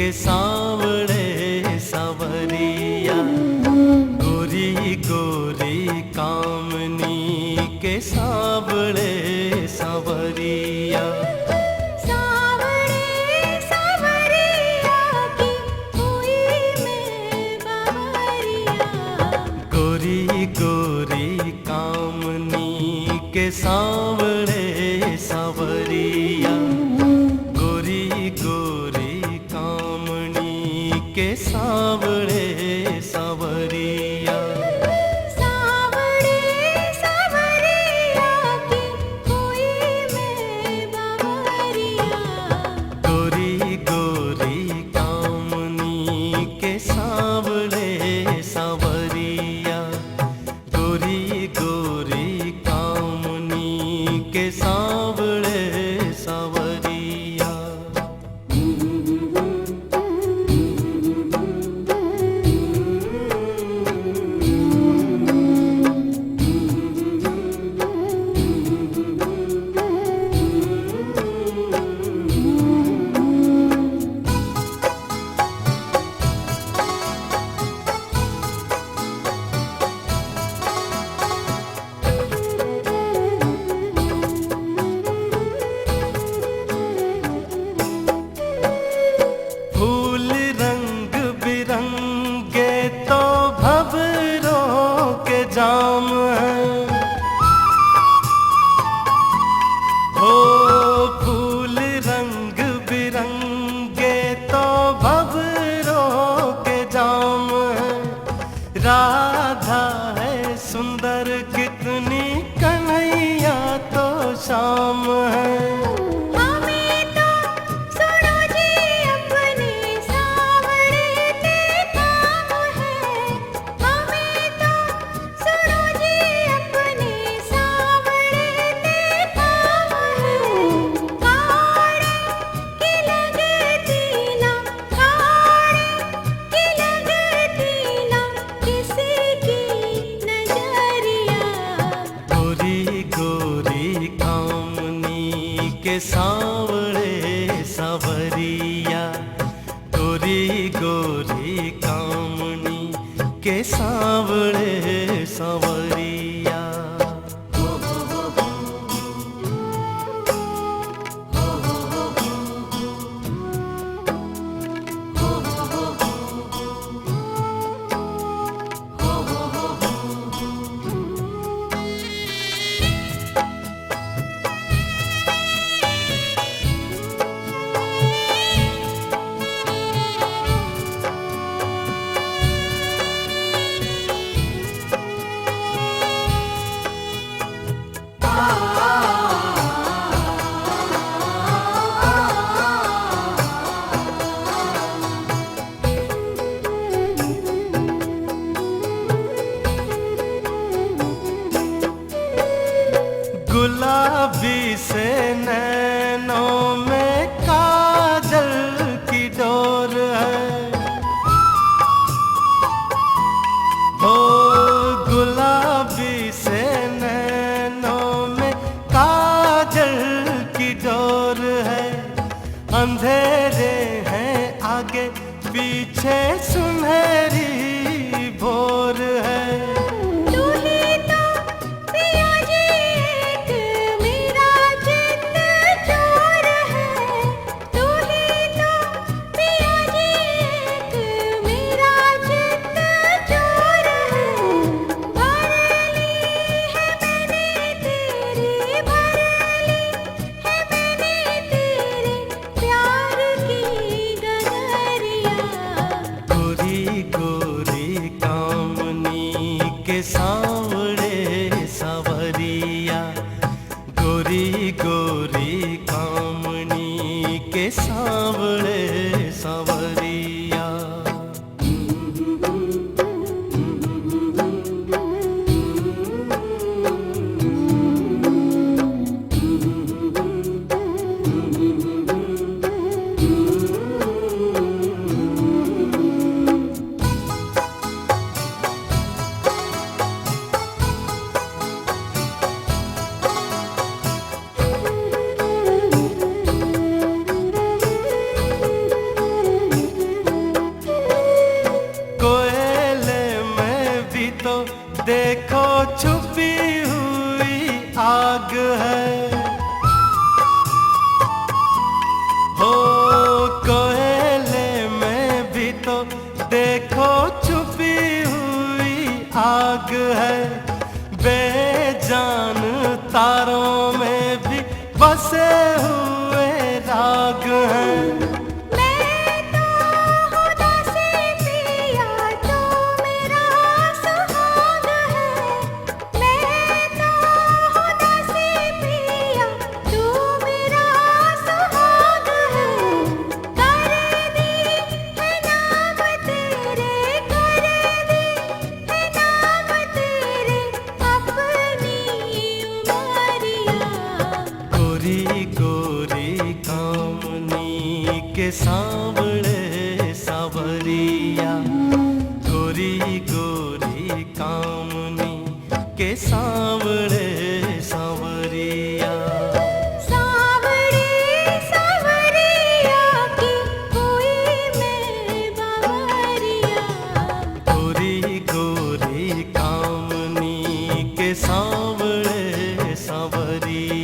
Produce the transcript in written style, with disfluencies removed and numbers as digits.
के सावड़े सवरिया, गोरी गोरी कामनी के सावड़े सवरिया। गोरी गोरी कामनी के सावड़े सवरिया, गोरी गोरी कामनी के सावड़े सवरिया। गोरी गोरी कामनी के सावड़े सवरिया, गोरी गोरी कामनी के सावड़े सवरिया। फूल रंग बिरंगे तो भंवरों के जाम हैं, हो फूल रंग बिरंगे तो भंवरों के जाम हैं। राधा है सुंदर कितनी, कन्हैया तो श्याम है। के सावड़े सवरिया, गोरी गोरी कामनी के सावड़े सवरिया। गुलाबी से नैनों में काजल की डोर है, हो गुलाबी से नैनों में काजल की डोर है। अंधेरे हैं आगे पीछे सुनहरी भोर है। गोरी गोरी काम बसे हुए राग हैं। मैं तो हूँ दासी पिया, तू मेरा सुहाग है। मैं तो हूँ दासी पिया, तू मेरा सुहाग है। कर दी है नाम तेरे, कर दी है नाम तेरे, अपनी उमरिया। गोरी गोरी कामनी के सांवले सांवरिया, गोरी गोरी कामनी के सांवले सांवरिया। सावरी सावरिया की कोई मैं बावरिया। गोरी गोरी कामनी के सांवले सांवरिया।